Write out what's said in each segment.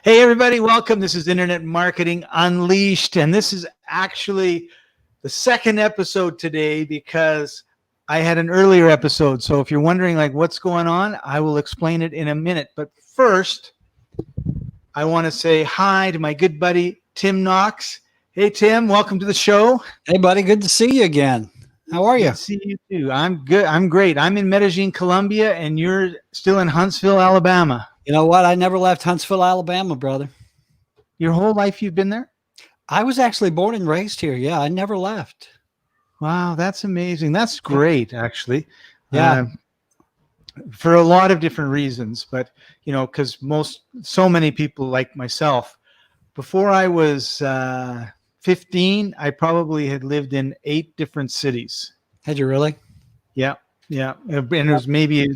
Hey, everybody, welcome. This is Internet Marketing Unleashed, and this is actually the second episode today because I had an earlier episode. So if you're wondering like what's going on, I will explain it in a minute. But first, I want to say hi to my good buddy, Tim Knox. Hey, Tim, welcome to the show. Hey, buddy, good to see you again. How are you? Good to see you too. I'm good. I'm great. I'm in Medellin, Colombia, and you're still in Huntsville, Alabama. You know what? I never left Huntsville, Alabama, brother. Your whole life you've been there? I was actually born and raised here. Yeah, I never left. Wow, that's amazing. That's great, actually. Yeah. For a lot of different reasons, but because so many people like myself, before I was 15, I probably had lived in 8 different cities. Had you really? Yeah, and it was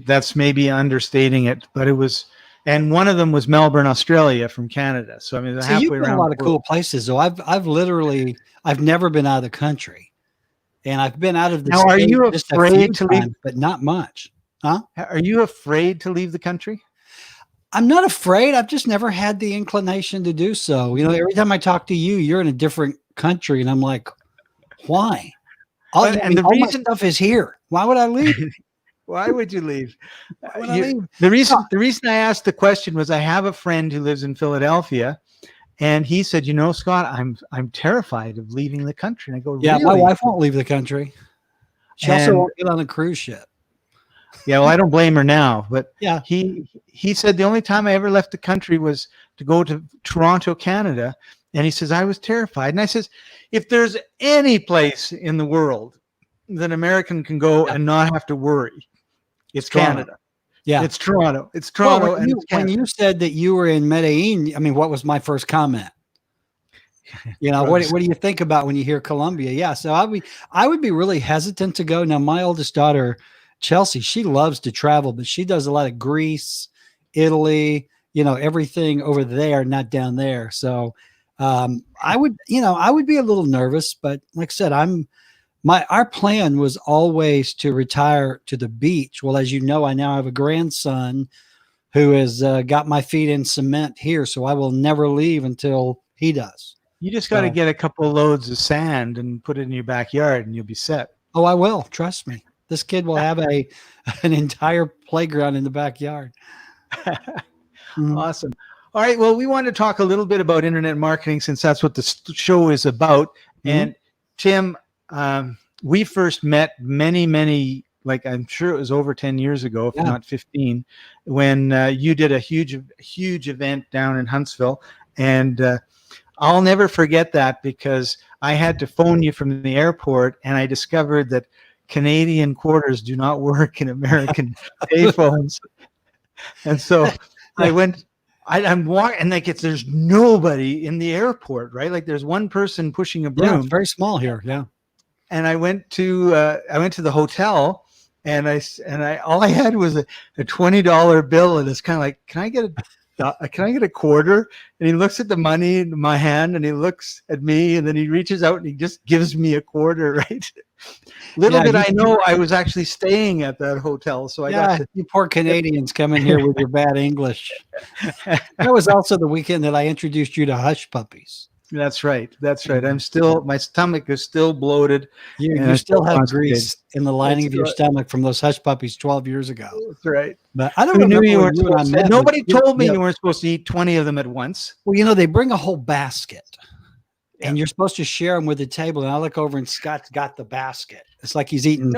that's maybe understating it, but it was. And one of them was Melbourne, Australia, from Canada. So I mean, so you've been a lot of cool places. So I've never been out of the country, and I've been out of the. Now, are you afraid to leave? But not much, huh? Are you afraid to leave the country? I'm not afraid. I've just never had the inclination to do so. Every time I talk to you, you're in a different country, and I'm like, why? All my stuff is here. Why would I leave? Why would you leave? The reason I asked the question was I have a friend who lives in Philadelphia, and he said, Scott, I'm terrified of leaving the country. And I go, yeah, really? My wife won't leave the country. She also won't get on a cruise ship. Yeah, well, I don't blame her now, but yeah, he said the only time I ever left the country was to go to Toronto, Canada, and he says I was terrified. And I says, if there's any place in the world that an American can go and not have to worry, it's Canada. Yeah, it's Toronto. It's Toronto. Well, when you said that you were in Medellin, I mean, what was my first comment? What do you think about when you hear Colombia? Yeah, so I would be really hesitant to go. Now, my oldest daughter, Chelsea, she loves to travel, but she does a lot of Greece, Italy, everything over there, not down there. So I would be a little nervous, but like I said, our plan was always to retire to the beach. Well, as you know, I now have a grandson who has got my feet in cement here, so I will never leave until he does. You just got to get a couple of loads of sand and put it in your backyard, and you'll be set. Oh, I will. Trust me. This kid will have an entire playground in the backyard. Awesome. All right. Well, we want to talk a little bit about internet marketing since that's what the show is about. And Tim, we first met many, like I'm sure it was over 10 years ago, if not 15, when you did a huge event down in Huntsville. And I'll never forget that because I had to phone you from the airport and I discovered that Canadian quarters do not work in American payphones. And so I went, I'm walking and there's nobody in the airport, right? Like there's one person pushing a broom. Yeah, it's very small here. Yeah. And I went to the hotel and I all I had was a $20 bill. And it's kind of like, can I get a quarter? And he looks at the money in my hand and he looks at me and then he reaches out and he just gives me a quarter, right? Little did I know I was actually staying at that hotel. So I got you poor Canadians coming here with your bad English. That was also the weekend that I introduced you to hush puppies. That's right. My stomach is still bloated. You still have grease in the lining of your stomach from those hush puppies 12 years ago. That's right. But I don't remember you weren't supposed to. Nobody told me you weren't supposed to eat 20 of them at once. Well, they bring a whole basket. And you're supposed to share them with the table. And I look over and Scott's got the basket. It's like he's eating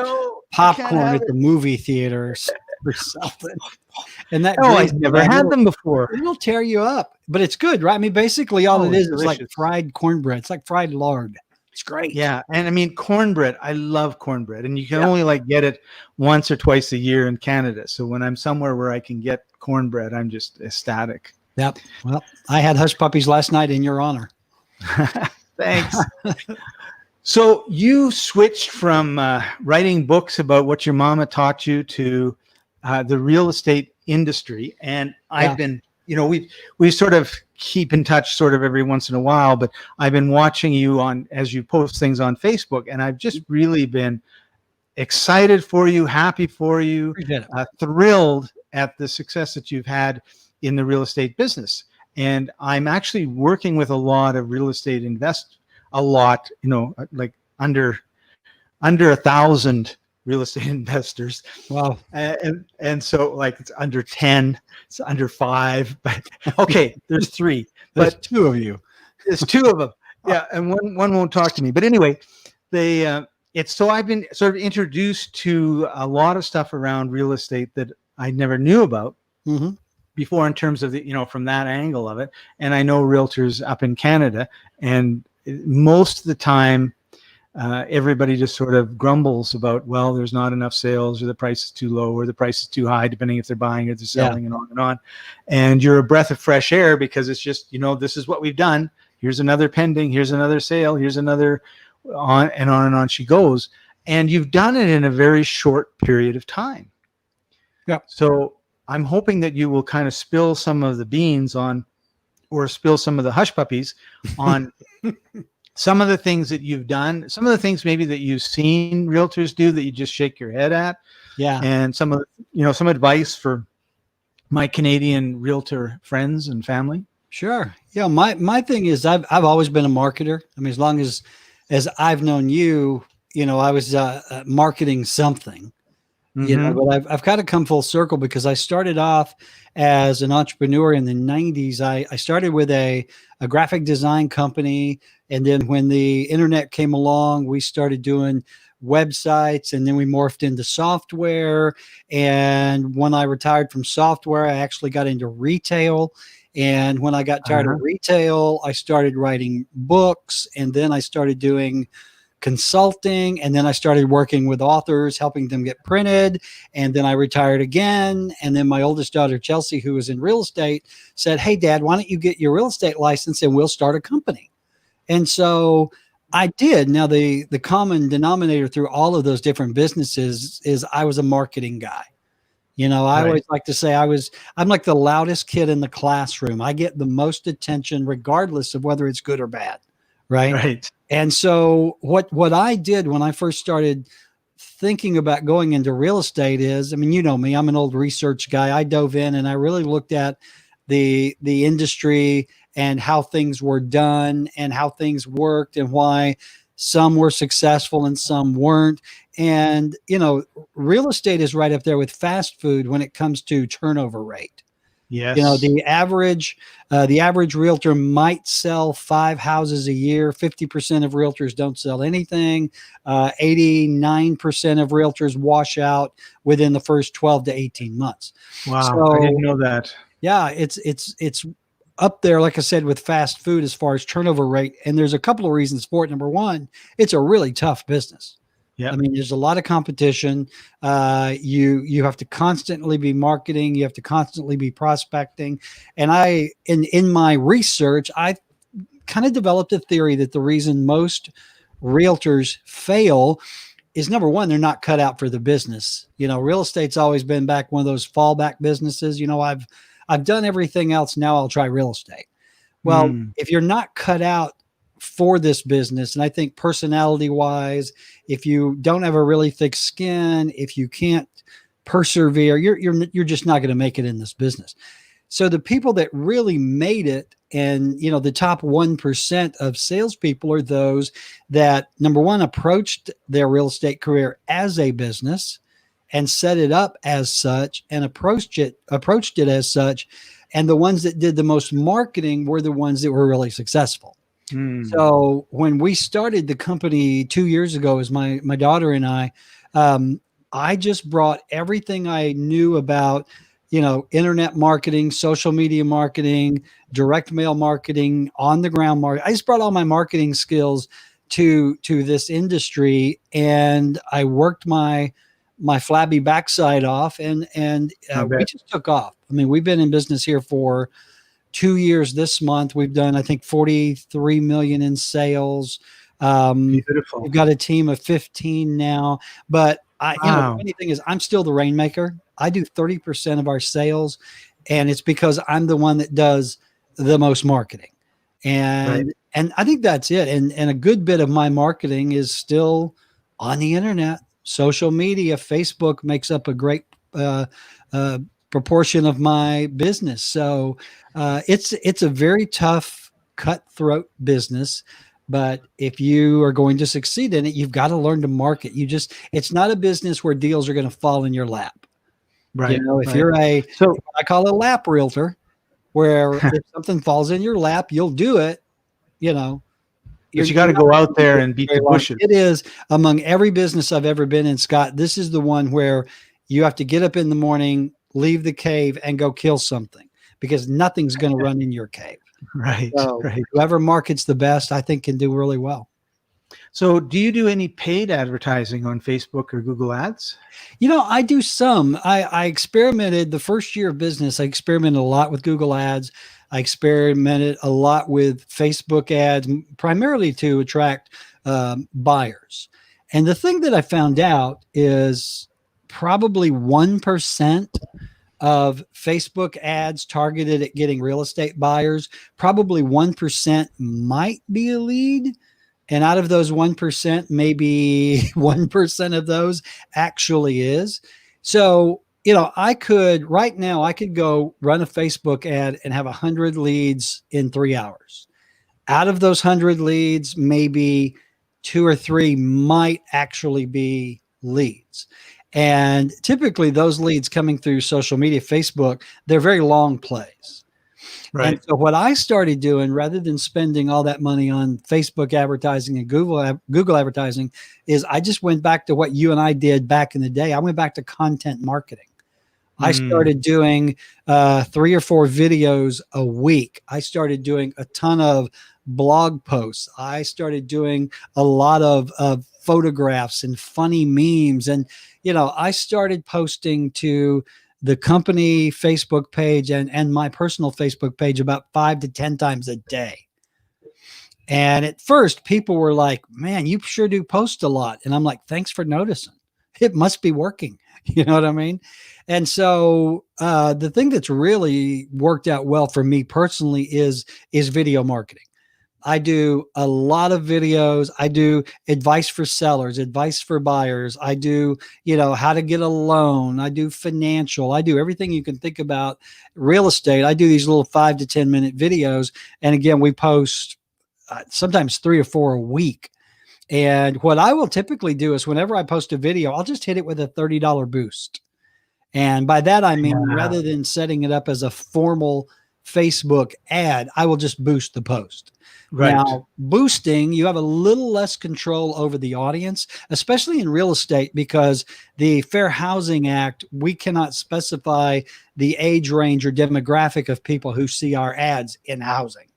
popcorn at the movie theater or something. And I've never had them before. It'll tear you up, but it's good, right? I mean, basically all it is like fried cornbread. It's like fried lard. It's great. Yeah. And I mean, cornbread, I love cornbread. And you can only get it once or twice a year in Canada. So when I'm somewhere where I can get cornbread, I'm just ecstatic. Yep. Well, I had hush puppies last night in your honor. Thanks. So you switched from writing books about what your mama taught you to the real estate industry. And I've been, we sort of keep in touch sort of every once in a while, but I've been watching you as you post things on Facebook, and I've just really been excited for you, happy for you, thrilled at the success that you've had in the real estate business. And I'm actually working with a lot of real estate like under 1,000 real estate investors. Wow. And so like it's under 10, it's under 5, but okay, there's 3, There's but 2 of you. there's 2 of them. Yeah. And one won't talk to me, but anyway, so I've been sort of introduced to a lot of stuff around real estate that I never knew about before, in terms of from that angle of it. And I know realtors up in Canada, and most of the time, everybody just sort of grumbles about, well, there's not enough sales, or the price is too low, or the price is too high, depending if they're buying or they're selling, and on and on. And you're a breath of fresh air, because it's just, this is what we've done. Here's another pending, here's another sale, here's another, on and on and on she goes. And you've done it in a very short period of time. Yeah. So I'm hoping that you will kind of spill some of the beans on, or spill some of the hush puppies on some of the things that you've done, some of the things maybe that you've seen realtors do that you just shake your head at. Yeah. And some of some advice for my Canadian realtor friends and family. Sure. Yeah. My thing is, I've always been a marketer. I mean, as long as I've known you, I was marketing something, but I've kind of come full circle, because I started off as an entrepreneur in the 90s. I started with a graphic design company. And then when the internet came along, we started doing websites, and then we morphed into software. And when I retired from software, I actually got into retail. And when I got tired of retail, I started writing books, and then I started doing consulting, and then I started working with authors, helping them get printed. And then I retired again. And then my oldest daughter, Chelsea, who was in real estate, said, "Hey, Dad, why don't you get your real estate license and we'll start a company?" And so I did. Now, the common denominator through all of those different businesses is I was a marketing guy. I always like to say I'm like the loudest kid in the classroom. I get the most attention regardless of whether it's good or bad. Right. And so what I did when I first started thinking about going into real estate is, I mean, you know me, I'm an old research guy. I dove in and I really looked at the industry and how things were done and how things worked and why some were successful and some weren't. And, real estate is right up there with fast food when it comes to turnover rate. Yes. The average realtor might sell 5 houses a year. 50% of realtors don't sell anything. 89% of realtors wash out within the first 12 to 18 months. Wow. So, I didn't know that. Yeah, it's up there, like I said, with fast food as far as turnover rate. And there's a couple of reasons for it. Number one, it's a really tough business. Yeah. I mean, there's a lot of competition. You have to constantly be marketing. You have to constantly be prospecting. And in my research, I kind of developed a theory that the reason most realtors fail is, number one, they're not cut out for the business. Real estate's always been back one of those fallback businesses. I've done everything else. Now I'll try real estate. Well, if you're not cut out for this business, and I think personality wise, if you don't have a really thick skin, if you can't persevere, you're just not going to make it in this business. So the people that really made it, and the top 1% of salespeople are those that, number one, approached their real estate career as a business and set it up as such and approached it as such. And the ones that did the most marketing were the ones that were really successful. So when we started the company 2 years ago, as my daughter and I just brought everything I knew about, internet marketing, social media marketing, direct mail marketing, on the ground marketing. I just brought all my marketing skills to this industry, and I worked my flabby backside off, and we just took off. I mean, we've been in business here for 2 years this month. We've done, I think, 43 million in sales. Beautiful. We've got a team of 15 now, but the funny thing is I'm still the rainmaker. I do 30% of our sales, and it's because I'm the one that does the most marketing. And I think that's it. And a good bit of my marketing is still on the internet, social media. Facebook makes up a great proportion of my business. So it's a very tough, cutthroat business. But if you are going to succeed in it, you've got to learn to market. It's not a business where deals are going to fall in your lap. Right. If you're so I call it a lap realtor, where if something falls in your lap, you'll do it. but you got to go out there and beat the bushes. It is, among every business I've ever been in, Scott, this is the one where you have to get up in the morning, leave the cave, and go kill something, because nothing's going to run in your cave. Right. So right. whoever markets the best, I think, can do really well. So do you do any paid advertising on Facebook or Google Ads? I do some. I experimented the first year of business. I experimented a lot with Google Ads. I experimented a lot with Facebook ads, primarily to attract buyers. And the thing that I found out is probably 1% of Facebook ads targeted at getting real estate buyers, probably 1% might be a lead. And out of those 1%, maybe 1% of those actually is. So, right now I could go run a Facebook ad and have 100 leads in 3 hours. Out of those 100 leads, maybe 2 or 3 might actually be leads. And typically those leads coming through social media, Facebook, they're very long plays. Right. And so what I started doing, rather than spending all that money on Facebook advertising and Google advertising, is I just went back to what you and I did back in the day. I went back to content marketing. I started doing 3 or 4 videos a week. I started doing a ton of blog posts. I started doing a lot of photographs and funny memes. And, I started posting to the company Facebook page and my personal Facebook page about 5 to 10 times a day. And at first people were like, man, you sure do post a lot. And I'm like, thanks for noticing. It must be working. You know what I mean? And so the thing that's really worked out well for me personally is video marketing. I do a lot of videos. I do advice for sellers, advice for buyers. I do, how to get a loan. I do financial. I do everything you can think about real estate. I do these little 5 to 10 minute videos. And again, we post sometimes 3 or 4 a week. And what I will typically do is whenever I post a video, I'll just hit it with a $30 boost. And by that, I mean, rather than setting it up as a formal Facebook ad, I will just boost the post. Right. Now, boosting, you have a little less control over the audience, especially in real estate, because the Fair Housing Act, we cannot specify the age range or demographic of people who see our ads in housing.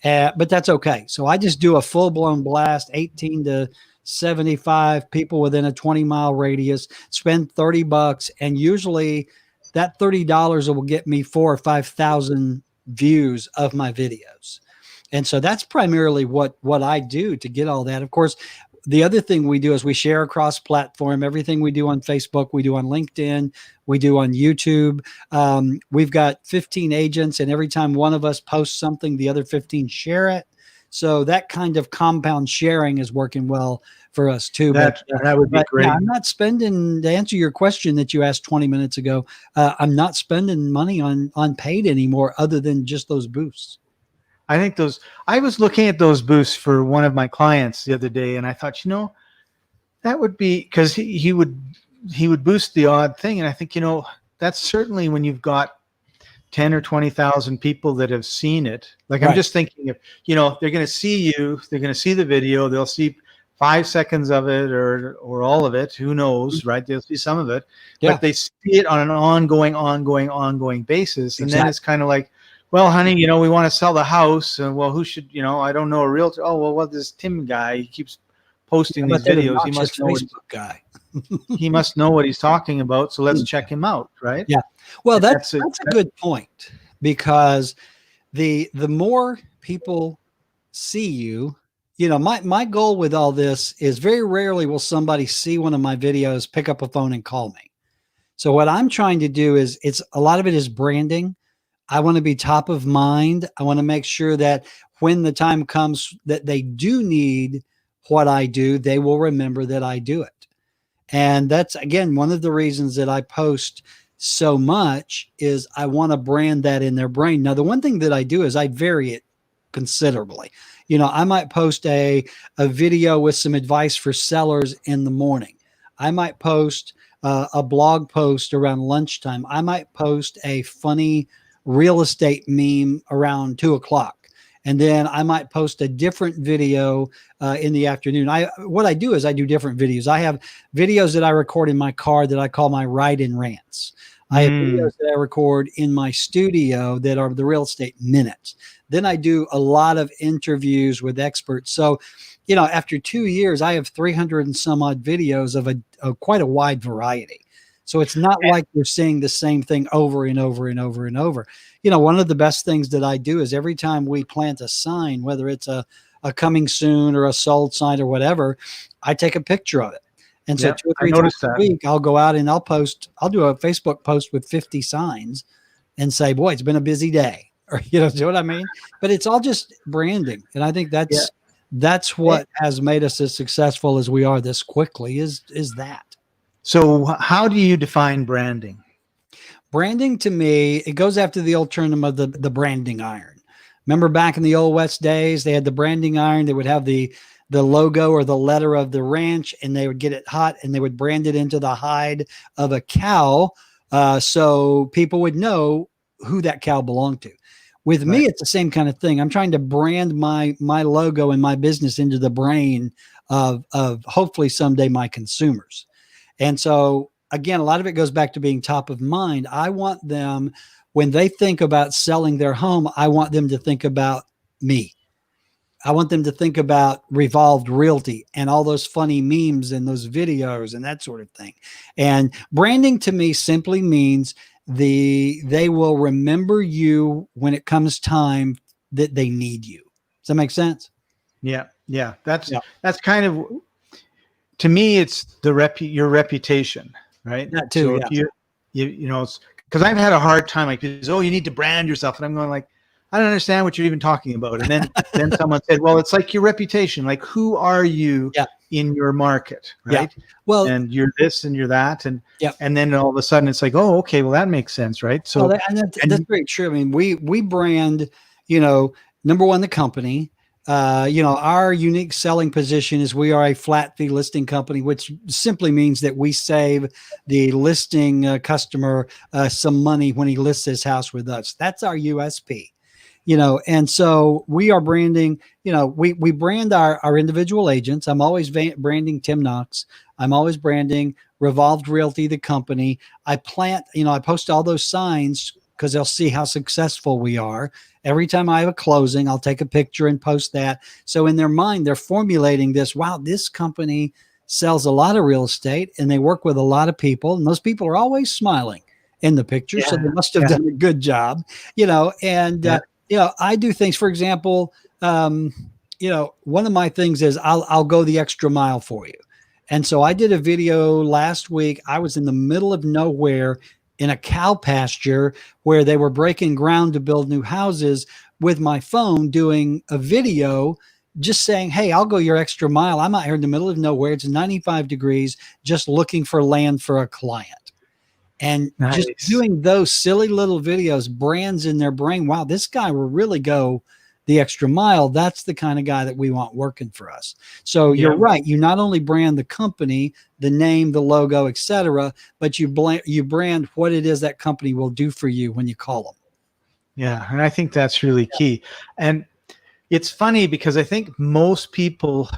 But that's okay. So I just do a full-blown blast, 18 to 75 people within a 20-mile radius, spend $30, and usually that $30 will get me 4,000 or 5,000 views of my videos. And so that's primarily what I do to get all that. Of course, the other thing we do is we share across platform. Everything we do on Facebook, we do on LinkedIn, we do on YouTube. We've got 15 agents, and every time one of us posts something, the other 15 share it. So that kind of compound sharing is working well for us too. That would be great. Yeah, I'm not spending, to answer your question that you asked 20 minutes ago, I'm not spending money on paid anymore other than just those boosts. I think I was looking at those boosts for one of my clients the other day, and I thought, that would be, because he would boost the odd thing. And I think, that's certainly when you've got 10 or 20,000 people that have seen it. Like, right. I'm just thinking of, they're going to see you, they're going to see the video, they'll see 5 seconds of it or all of it. Who knows, right? They'll see some of it, but they see it on an ongoing basis. And then it's kind of like, well, honey, we want to sell the house. And well, who should, I don't know a realtor. Oh, well, this Tim guy, he keeps posting these videos. He must know Facebook guy. He must know what he's talking about. So let's check him out. Right. Yeah. Well, that's a good point, because the more people see you, my goal with all this is very rarely will somebody see one of my videos, pick up a phone and call me. So what I'm trying to do is a lot of it is branding. I want to be top of mind. I want to make sure that when the time comes that they do need what I do, they will remember that I do it. And that's, again, one of the reasons that I post so much is I want to brand that in their brain. Now, the one thing that I do is I vary it considerably. I might post a video with some advice for sellers in the morning. I might post a blog post around lunchtime. I might post a funny real estate meme around 2:00. And then I might post a different video in the afternoon. What I do is I do different videos. I have videos that I record in my car that I call my ride-in rants. I have videos that I record in my studio that are the real estate minutes. Then I do a lot of interviews with experts. So, after 2 years, I have 300 and some odd videos of quite a wide variety. So it's not like you're seeing the same thing over and over and over and over. One of the best things that I do is every time we plant a sign, whether it's a coming soon or a sold sign or whatever, I take a picture of it. And so 2 or 3 times a week, I'll go out and I'll do a Facebook post with 50 signs and say, boy, it's been a busy day. Or, do you know what I mean? But it's all just branding. And I think that's what has made us as successful as we are this quickly is that. So how do you define branding? Branding to me, it goes after the old term of the branding iron. Remember back in the old West days, they had the branding iron. They would have the logo or the letter of the ranch, and they would get it hot and they would brand it into the hide of a cow, so people would know who that cow belonged to. With me, it's the same kind of thing. I'm trying to brand my logo and my business into the brain of hopefully someday my consumers. And so, again, a lot of it goes back to being top of mind. I want them, when they think about selling their home, I want them to think about me. I want them to think about Revolved Realty and all those funny memes and those videos and that sort of thing. And branding to me simply means they will remember you when it comes time that they need you. Does that make sense? Yeah. That's kind of, to me, it's your reputation, right? That too. So if because I've had a hard time, like, you need to brand yourself, and I'm going like, I don't understand what you're even talking about. And then someone said, well, it's like your reputation. Like, who are you in your market, right? Yeah. Well, and you're this and you're that, and then all of a sudden it's like, oh, okay, well, that makes sense, right? So that's very true. I mean, we brand, number one, the company. Our unique selling position is we are a flat fee listing company, which simply means that we save the listing customer some money when he lists his house with us. That's our USP. And so we are branding, we brand our individual agents. I'm always branding Tim Knox. I'm always branding Revolved Realty, the company. I post all those signs because they'll see how successful we are. Every time I have a closing, I'll take a picture and post that. So in their mind, they're formulating this, wow, this company sells a lot of real estate and they work with a lot of people. And those people are always smiling in the picture. So they must have done a good job, I do things, for example, one of my things is I'll go the extra mile for you. And so I did a video last week. I was in the middle of nowhere in a cow pasture where they were breaking ground to build new houses with my phone, doing a video, just saying, hey, I'll go your extra mile. I'm out here in the middle of nowhere. It's 95 degrees, just looking for land for a client. And just doing those silly little videos brands in their brain. Wow, this guy will really go the extra mile. That's the kind of guy that we want working for us. So you're right. You not only brand the company, the name, the logo, etc., but you brand what it is that company will do for you when you call them. Yeah, and I think that's really key. And it's funny because I think most people,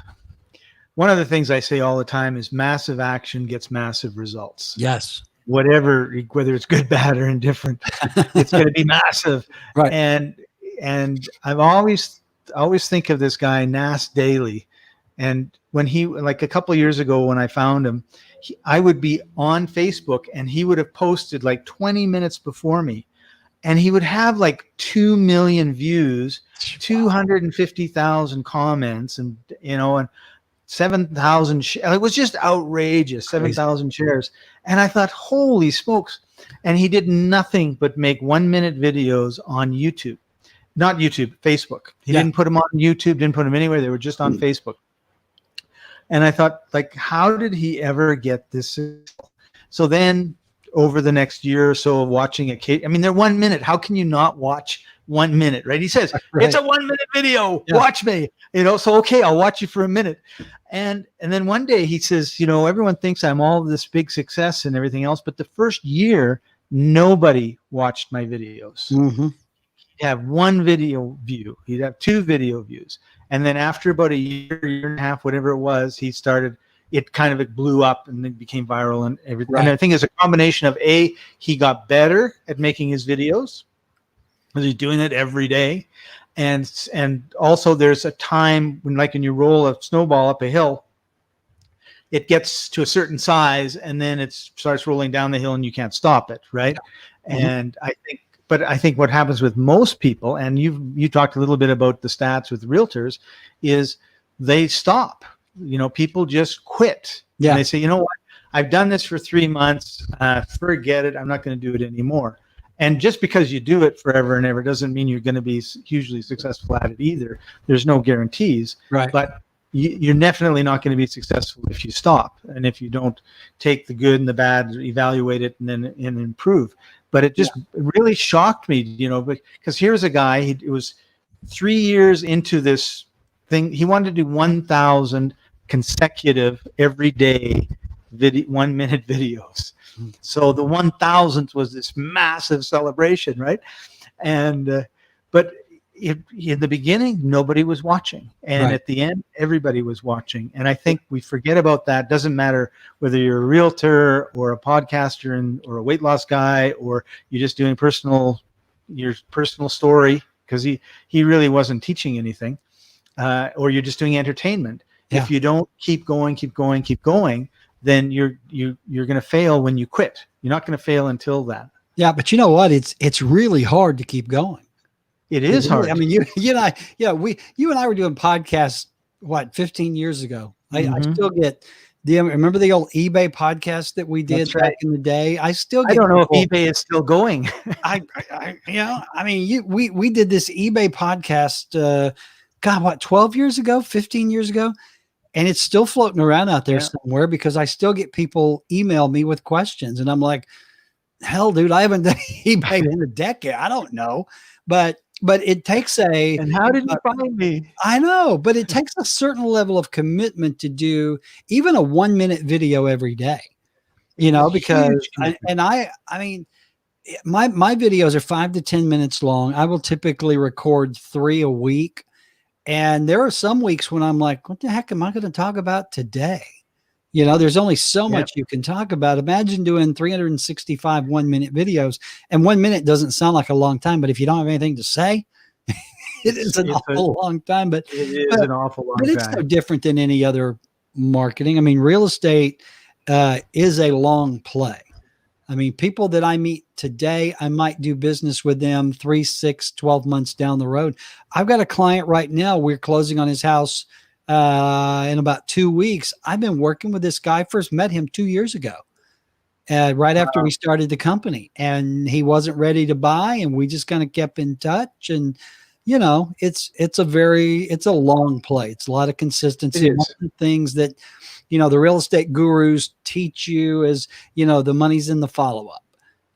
one of the things I say all the time is massive action gets massive results. Yes. Whether it's good, bad, or indifferent, it's going to be massive. Right. And I've always think of this guy, Nas Daily. And when like a couple of years ago, when I found him, I would be on Facebook and he would have posted like 20 minutes before me. And he would have like 2 million views, 250,000 comments, and, and 7,000. It was just outrageous. 7,000 shares. And I thought, holy smokes. And he did nothing but make 1-minute videos on YouTube. Not YouTube, Facebook. He didn't put them on YouTube, didn't put them anywhere. They were just on Facebook. And I thought, like, how did he ever get this? So then over the next year or so of watching I mean, they're 1 minute. How can you not watch 1 minute, right? He says, Right. it's a 1 minute video. Yeah. Watch me, so, okay, I'll watch you for a minute. And then one day he says, everyone thinks I'm all this big success and everything else. But the first year, nobody watched my videos. Mm-hmm. He'd have one video view. He'd have 2 video views. And then after about a year and a half, whatever it was, it kind of blew up and then became viral and everything. Right. And I think it's a combination of he got better at making his videos because he's doing it every day. And also there's a time when, like, when you roll a snowball up a hill, it gets to a certain size and then it starts rolling down the hill and you can't stop it. Right. Yeah. Mm-hmm. And I think what happens with most people, and you talked a little bit about the stats with realtors, is they stop. People just quit. Yeah. And they say, you know what? I've done this for 3 months. Forget it. I'm not going to do it anymore. And just because you do it forever and ever doesn't mean you're going to be hugely successful at it either. There's no guarantees. Right. But you're definitely not going to be successful if you stop and if you don't take the good and the bad, evaluate it, and then improve. But it just really shocked me, because here's a guy. It was 3 years into this thing. He wanted to do 1,000 consecutive every day 1 minute videos. So the 1,000th was this massive celebration, right? And but in the beginning, nobody was watching, and right. At the end, everybody was watching. And I think we forget about that. Doesn't matter whether you're a realtor or a podcaster or a weight loss guy, or you're just doing your personal story, because he really wasn't teaching anything, or you're just doing entertainment. Yeah. If you don't keep going, then you're going to fail when you quit. You're not going to fail until that. Yeah, but you know what? It's really hard to keep going. It is hard. I mean, you and I, you and I were doing podcasts 15 years ago. Mm-hmm. I still get remember the old eBay podcast that we did back in the day? I don't know if eBay is still going. We did this eBay podcast. 12 years ago, 15 years ago. And it's still floating around out there somewhere, because I still get people email me with questions. And I'm like, hell, dude, I haven't done eBay in a decade. I don't know. But it takes and how did you find me? I know, but it takes a certain level of commitment to do even a 1 minute video every day, because my videos are 5 to 10 minutes long. I will typically record 3 a week. And there are some weeks when I'm like, what the heck am I going to talk about today? There's only so much you can talk about. Imagine doing 365 1 minute videos, and 1 minute doesn't sound like a long time, but if you don't have anything to say, it is an awful long time. But it is an awful long time. But it's no different than any other marketing. I mean, real estate is a long play. I mean, people that I meet today, I might do business with them 3, 6, 12 months down the road. I've got a client right now. We're closing on his house in about 2 weeks. I've been working with this guy. First met him 2 years ago, right after we started the company, and he wasn't ready to buy. And we just kind of kept in touch. And, it's a long play. It's a lot of consistency. One of the things that, the real estate gurus teach you is, the money's in the follow-up.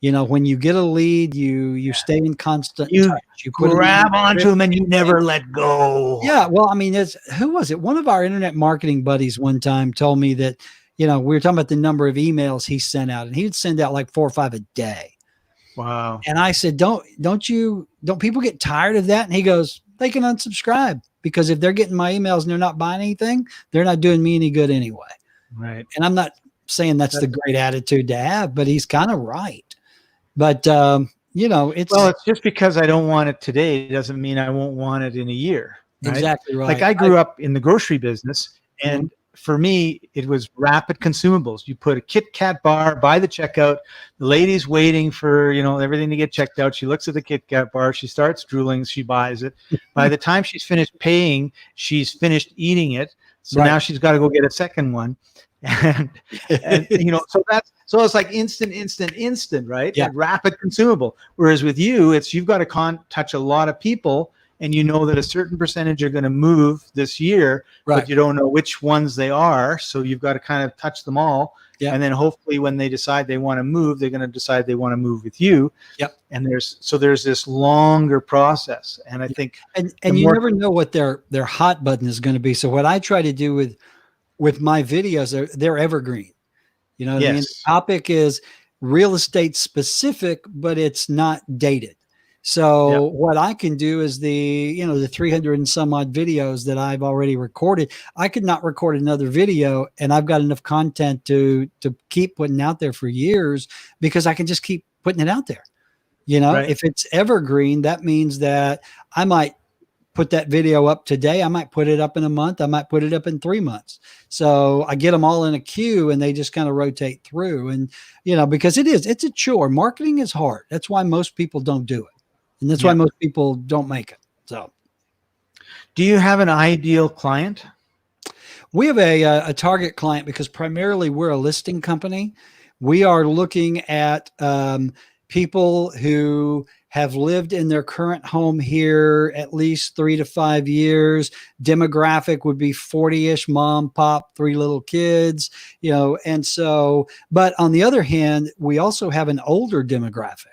When you get a lead, you stay in constant touch. You grab onto them and you never let go. Yeah. Well, I mean, who was it? One of our internet marketing buddies one time told me that, we were talking about the number of emails he sent out, and he would send out like 4 or 5 a day. Wow. And I said, don't people get tired of that? And he goes, they can unsubscribe, because if they're getting my emails and they're not buying anything, they're not doing me any good anyway. Right. And I'm not saying that's the great attitude to have, but he's kind of right. But, it's just because I don't want it today doesn't mean I won't want it in a year. Right? Exactly right. Like I grew up in the grocery business, and for me, it was rapid consumables. You put a Kit Kat bar by the checkout. The lady's waiting for, everything to get checked out. She looks at the Kit Kat bar. She starts drooling. She buys it. By the time she's finished paying, she's finished eating it. So now she's got to go get a second one. And so it's like instant, right? Yeah. And rapid consumable. Whereas with you, you've got to touch a lot of people, and that a certain percentage are going to move this year, but you don't know which ones they are. So you've got to kind of touch them all. Yep. And then hopefully when they decide they want to move, they're going to decide they want to move with you. Yep. And there's this longer process. And I think, and you never know what their hot button is going to be. So what I try to do with my videos, they're evergreen. You know what I mean? The topic is real estate specific, but it's not dated. So what I can do is the 300 and some odd videos that I've already recorded, I could not record another video, and I've got enough content to keep putting out there for years, because I can just keep putting it out there. You know, if it's evergreen, that means that I might put that video up today. I might put it up in a month. I might put it up in 3 months. So I get them all in a queue, and they just kind of rotate through. And, you know, because it's a chore. Marketing is hard. That's why most people don't do it. And that's why most people don't make it. So do you have an ideal client? We have a target client, because primarily we're a listing company. We are looking at people who have lived in their current home here at least 3 to 5 years. Demographic would be 40-ish, mom, pop, 3 little kids, you know. And so, but on the other hand, we also have an older demographic,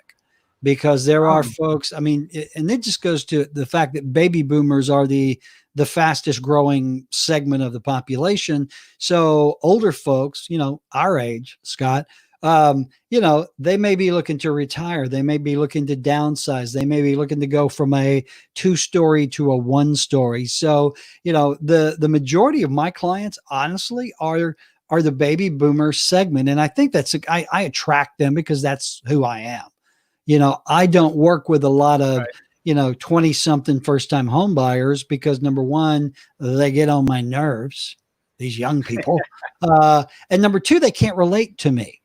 because there are folks, I mean, and it just goes to the fact that baby boomers are the fastest growing segment of the population. So older folks, you know, our age, Scott, you know, they may be looking to retire. They may be looking to downsize. They may be looking to go from a 2-story to a 1-story. So, you know, the majority of my clients, honestly, are the baby boomer segment. And I think I attract them because that's who I am. You know, I don't work with a lot of, you know, 20 something first time home buyers, because number one, they get on my nerves, these young people. And number two, they can't relate to me.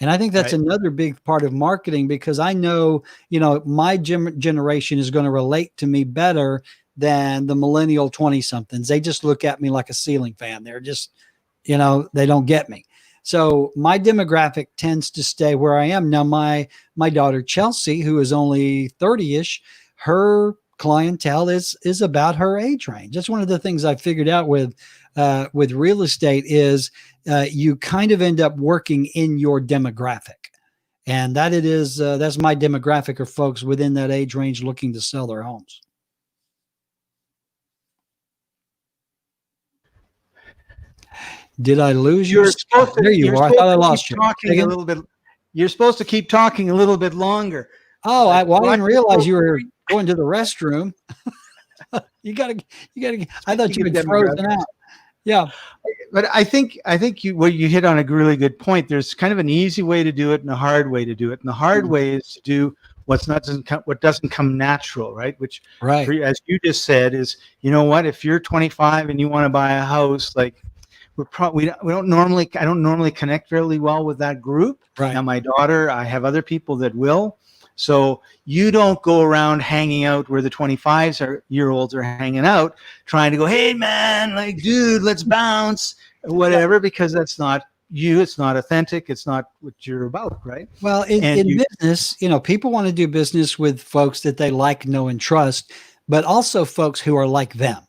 And I think that's another big part of marketing, because I know, you know, my generation is going to relate to me better than the millennial 20 somethings. They just look at me like a ceiling fan. They're just, you know, they don't get me. So my demographic tends to stay where I am. Now, my daughter, Chelsea, who is only 30-ish, her clientele is about her age range. That's one of the things I figured out with real estate is you kind of end up working in your demographic. And that's my demographic, are folks within that age range looking to sell their homes. Did I lose you? There you are. I thought I lost you. You're supposed to keep talking a little bit longer. Oh, I didn't realize you were going to the restroom. You gotta. I thought you had frozen out. Yeah, but I think you hit on a really good point. There's kind of an easy way to do it and a hard way to do it. And the hard way is to do what doesn't come natural, right? Which, as you just said, is, you know what? If you're 25 and you want to buy a house, like, I don't normally connect really well with that group. Now, my daughter, I have other people that will. So you don't go around hanging out where the 25-year-olds are hanging out, trying to go, hey man, like, dude, let's bounce, or whatever, because that's not you. It's not authentic. It's not what you're about, right? Well, in business, you know, people want to do business with folks that they like, know, and trust, but also folks who are like them.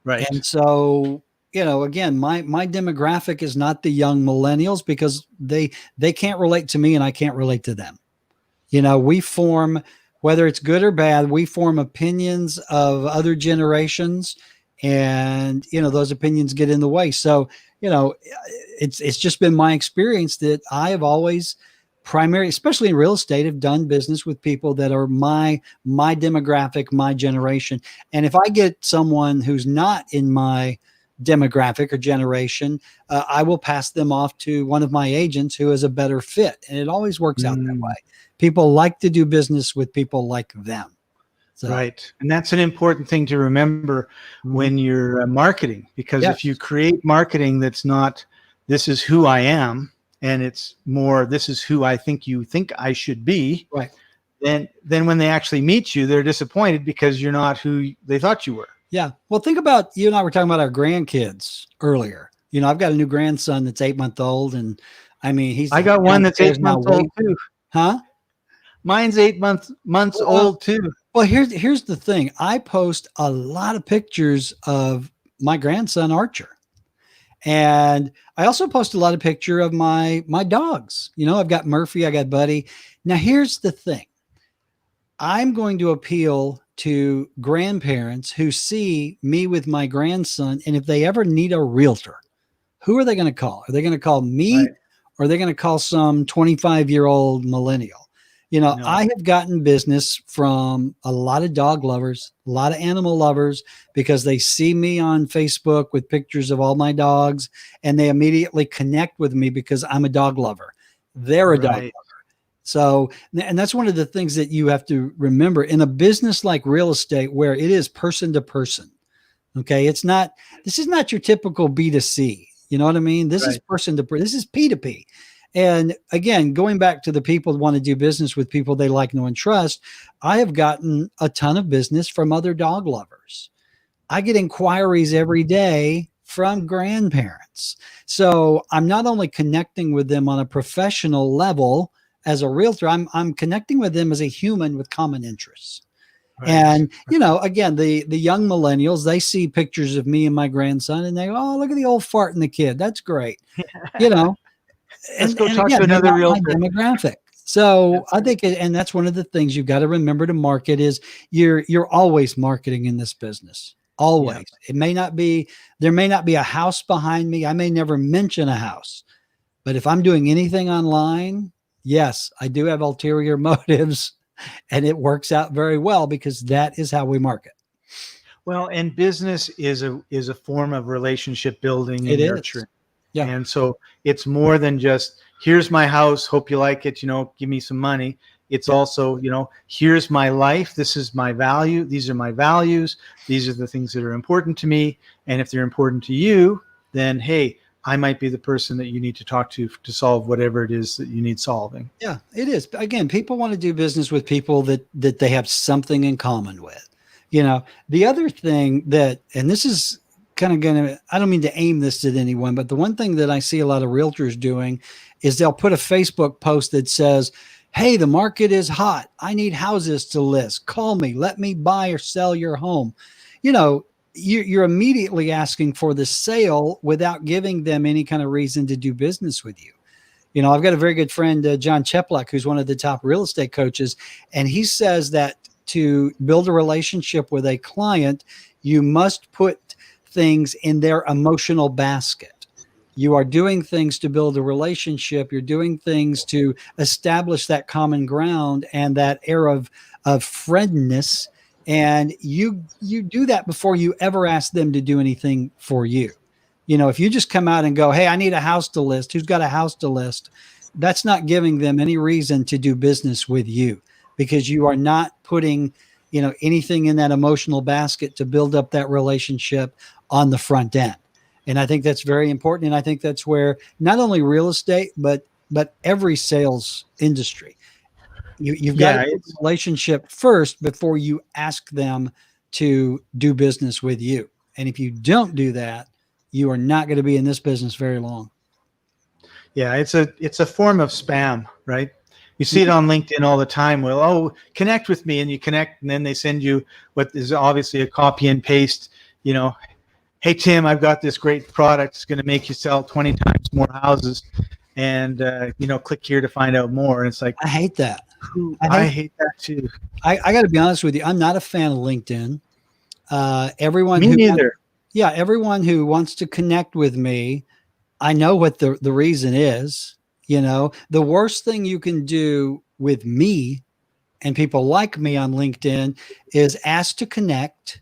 Right. And so, you know, again, my demographic is not the young millennials, because they can't relate to me and I can't relate to them. You know, we form, whether it's good or bad, we form opinions of other generations, and, you know, those opinions get in the way. So, you know, it's just been my experience that I have always especially in real estate, have done business with people that are my demographic, my generation. And if I get someone who's not in my demographic or generation, I will pass them off to one of my agents who is a better fit. And it always works out that way. People like to do business with people like them. So. Right. And that's an important thing to remember when you're marketing, because if you create marketing that's not, this is who I am, and it's more, this is who I think you think I should be, then when they actually meet you, they're disappointed because you're not who they thought you were. Yeah. Well, think about, you and I were talking about our grandkids earlier. You know, I've got a new grandson that's 8 months old, and I mean, I got one that's 8 months old too. Huh? Mine's 8 months old too. Well, here's the thing. I post a lot of pictures of my grandson, Archer. And I also post a lot of picture of my dogs. I've got Murphy, I got Buddy. Now here's the thing. I'm going to appeal to grandparents who see me with my grandson, and if they ever need a realtor, who are they going to call? Are they going to call me, Right. or are they going to call some 25-year-old millennial? No. I have gotten business from a lot of dog lovers, a lot of animal lovers, because they see me on Facebook with pictures of all my dogs, and they immediately connect with me because I'm a dog lover. They're a dog lover. So, and that's one of the things that you have to remember in a business like real estate, where it is person to person. Okay. This is not your typical B2C. You know what I mean? This is person to person. This is P2P. And again, going back to the people who want to do business with people they like, know, and trust, I have gotten a ton of business from other dog lovers. I get inquiries every day from grandparents. So I'm not only connecting with them on a professional level as a realtor, I'm connecting with them as a human with common interests. Right. And, again, the young millennials, they see pictures of me and my grandson and they go, oh, look at the old fart in the kid. That's great. Let's go talk to another realtor. Demographic. So I think, and that's one of the things you've got to remember to market is you're always marketing in this business. Always. Yeah. There may not be a house behind me. I may never mention a house, but if I'm doing anything online, yes, I do have ulterior motives, and it works out very well because that is how we market. Well, and business is a form of relationship building and nurturing. Yeah. And so it's more than just, here's my house, hope you like it, give me some money. It's also, here's my life. This is my value. These are my values. These are the things that are important to me. And if they're important to you, then, hey, I might be the person that you need to talk to solve whatever it is that you need solving. Yeah, it is. Again, people want to do business with people that they have something in common with. The other thing and this is kind of I don't mean to aim this at anyone, but the one thing that I see a lot of realtors doing is they'll put a Facebook post that says, hey, the market is hot. I need houses to list. Call me. Let me buy or sell your home. You're immediately asking for the sale without giving them any kind of reason to do business with you. I've got a very good friend, John Cheplak, who's one of the top real estate coaches. And he says that to build a relationship with a client, you must put things in their emotional basket. You are doing things to build a relationship. You're doing things to establish that common ground and that air of friendness. And you do that before you ever ask them to do anything for you. If you just come out and go, hey, I need a house to list. Who's got a house to list? That's not giving them any reason to do business with you, because you are not putting, anything in that emotional basket to build up that relationship on the front end. And I think that's very important. And I think that's where not only real estate, but every sales industry, you've got to build a relationship first before you ask them to do business with you. And if you don't do that, you are not going to be in this business very long. Yeah, it's a form of spam, right? You see it on LinkedIn all the time. Well, connect with me, and you connect, and then they send you what is obviously a copy and paste. Hey Tim, I've got this great product. It's going to make you sell 20 times more houses, and click here to find out more. And it's like, I hate that. I hate that too. I got to be honest with you. I'm not a fan of LinkedIn. Me neither. Everyone who wants to connect with me, I know what the reason is. The worst thing you can do with me and people like me on LinkedIn is ask to connect.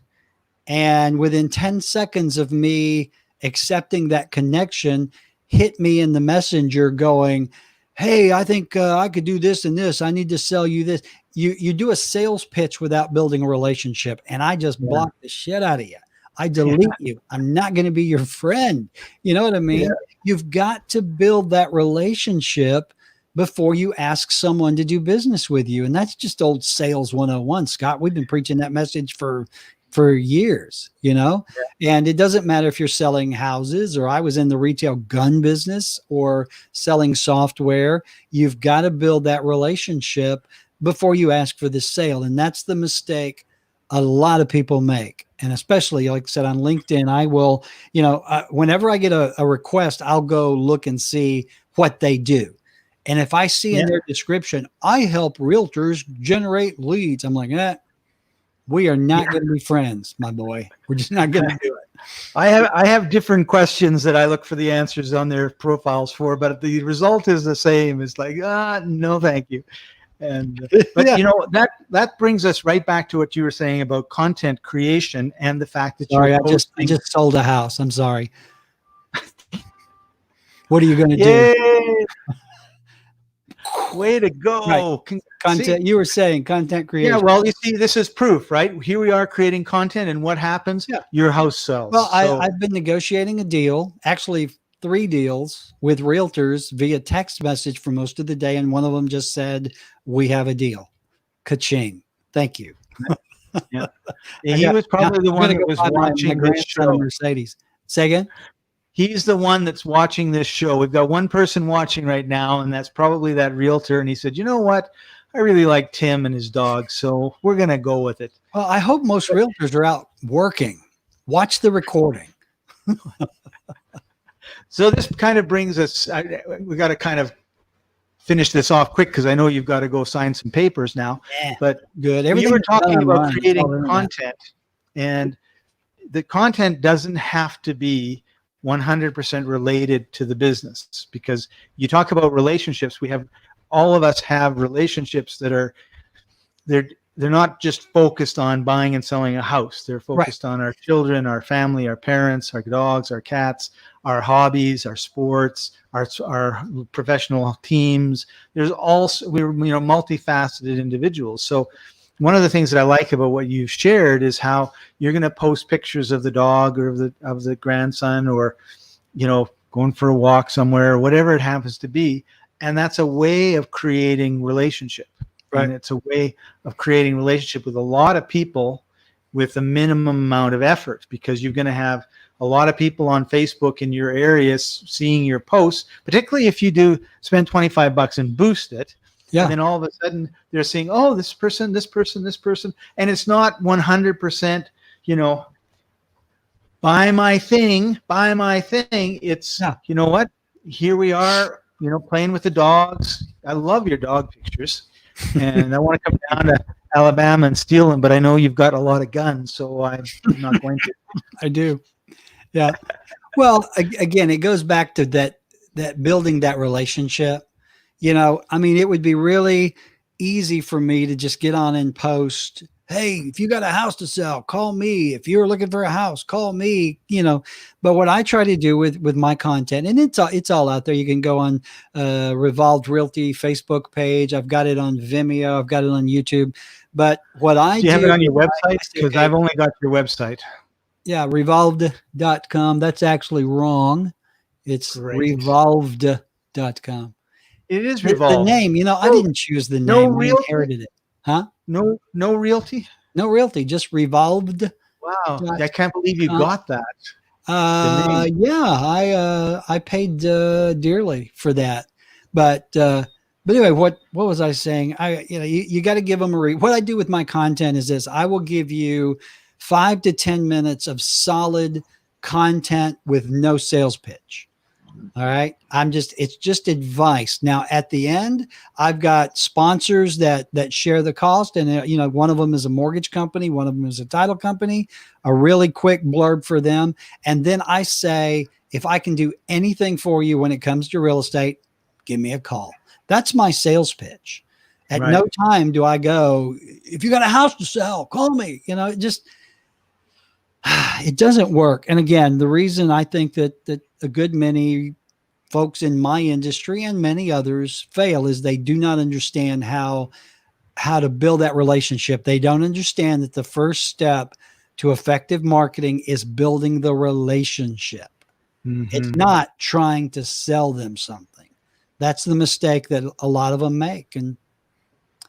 And within 10 seconds of me accepting that connection, hit me in the messenger going, hey, I think I could do this and this. I need to sell you this. You do a sales pitch without building a relationship. And I just block the shit out of you. I delete you. I'm not going to be your friend. You know what I mean? Yeah. You've got to build that relationship before you ask someone to do business with you. And that's just old sales 101, Scott. We've been preaching that message for years, and it doesn't matter if you're selling houses, or I was in the retail gun business, or selling software. You've got to build that relationship before you ask for the sale. And that's the mistake a lot of people make. And especially, like I said, on LinkedIn, I will, whenever I get a request, I'll go look and see what they do. And if I see in their description, I help realtors generate leads, I'm like, we are not going to be friends, my boy. We're just not going to do it. I have different questions that I look for the answers on their profiles for, but the result is the same. It's like, no, thank you. And but that brings us right back to what you were saying about content creation and the fact that I just sold a house. I'm sorry. What are you going to do? Way to go. Right. Content. You were saying content creation. Yeah, well, you see, this is proof, right? Here we are creating content, and what happens? Yeah. Your house sells. Well, I've been negotiating a deal, actually 3 deals with realtors via text message for most of the day, and one of them just said, "We have a deal." Ka-ching. Thank you. Yeah. He was probably the one that was watching this show. Mercedes. Say again? He's the one that's watching this show. We've got one person watching right now, and that's probably that realtor. And he said, you know what? I really like Tim and his dog, so we're going to go with it. Well, I hope most realtors are out working. Watch the recording. So this kind of brings us, we got to kind of finish this off quick because I know you've got to go sign some papers now. Yeah, but good. You were talking about creating content, and the content doesn't have to be 100% related to the business, because you talk about relationships. All of us have relationships that are, they're not just focused on buying and selling a house. They're focused on our children, our family, our parents, our dogs, our cats, our hobbies, our sports, our professional teams. We're multifaceted individuals. So one of the things that I like about what you've shared is how you're going to post pictures of the dog or of the grandson, or, going for a walk somewhere, or whatever it happens to be. And that's a way of creating relationship. Right. And it's a way of creating relationship with a lot of people with a minimum amount of effort, because you're going to have a lot of people on Facebook in your areas seeing your posts, particularly if you do spend $25 and boost it. Yeah. And then all of a sudden they're seeing, oh, this person, this person, this person. And it's not 100%, buy my thing. It's, you know what? Here we are, playing with the dogs. I love your dog pictures. And I want to come down to Alabama and steal them, but I know you've got a lot of guns, so I'm not going to. I do. Yeah. Well, again, it goes back to that building that relationship. It would be really easy for me to just get on and post, hey, if you got a house to sell, call me. If you're looking for a house, call me, But what I try to do with my content, and it's all out there. You can go on Revolved Realty Facebook page. I've got it on Vimeo. I've got it on YouTube. But what I do. Do you have it on your website? Because I've only got your website. Yeah, revolved.com. That's actually wrong. It's revolved.com. It is Revolved. The name, I didn't choose the name. I inherited it. Huh? No Realty? No Realty, just Revolved. Wow. I can't believe you got that. Yeah, I paid dearly for that. But anyway, what was I saying? You got to give them what I do with my content is this. I will give you 5 to 10 minutes of solid content with no sales pitch. All right. It's just advice. Now at the end, I've got sponsors that share the cost. And, one of them is a mortgage company. One of them is a title company, a really quick blurb for them. And then I say, if I can do anything for you when it comes to real estate, give me a call. That's my sales pitch. At no time do I go, if you got a house to sell, call me. It doesn't work. And again, the reason I think that a good many folks in my industry and many others fail is they do not understand how to build that relationship. They don't understand that the first step to effective marketing is building the relationship. Mm-hmm. It's not trying to sell them something. That's the mistake that a lot of them make. And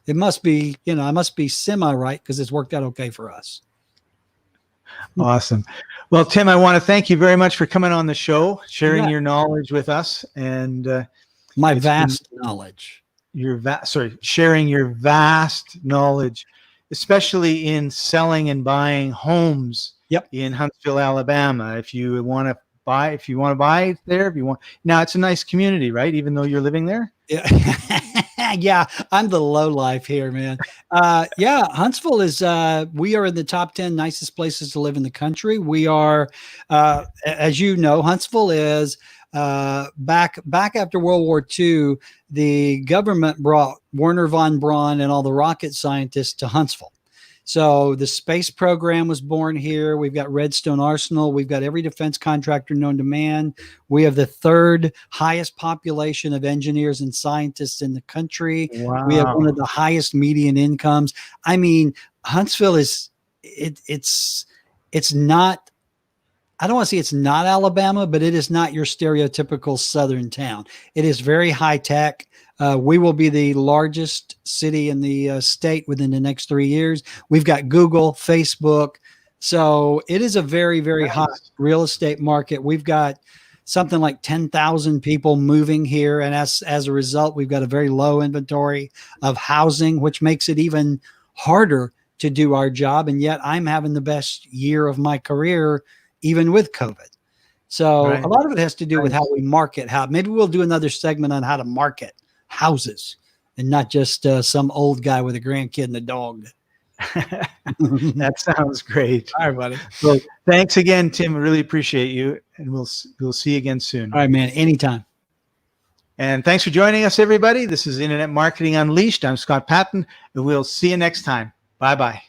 it must be, I must be semi-right because it's worked out okay for us. Awesome. Well, Tim, I want to thank you very much for coming on the show, sharing your knowledge with us, and my vast knowledge. Sharing your vast knowledge. especially in selling and buying homes. Yep. In Huntsville, Alabama. If you want to buy there, now it's a nice community, right? Even though you're living there. Yeah. Yeah, I'm the low life here, man. Yeah, Huntsville is, we are in the top 10 nicest places to live in the country. We are, as you know, Huntsville is, back after World War II, the government brought Werner von Braun and all the rocket scientists to Huntsville. So the space program was born here. We've got Redstone Arsenal. We've got every defense contractor known to man. We have the third highest population of engineers and scientists in the country. Wow. We have one of the highest median incomes. I mean, Huntsville is, it's not, I don't want to say it's not Alabama, but it is not your stereotypical Southern town. It is very high tech. We will be the largest city in the state within the next 3 years. We've got Google, Facebook. So it is a very, very hot real estate market. We've got something like 10,000 people moving here. And as a result, we've got a very low inventory of housing, which makes it even harder to do our job. And yet I'm having the best year of my career, even with COVID. So a lot of it has to do with how we market. Maybe we'll do another segment on how to market houses and not just some old guy with a grandkid and a dog. That sounds great. All right, buddy. Well, thanks again, Tim. I really appreciate you, and we'll see you again soon. All right, man. Anytime. And thanks for joining us, everybody. This is Internet Marketing Unleashed. I'm Scott Patton, and we'll see you next time. Bye-bye.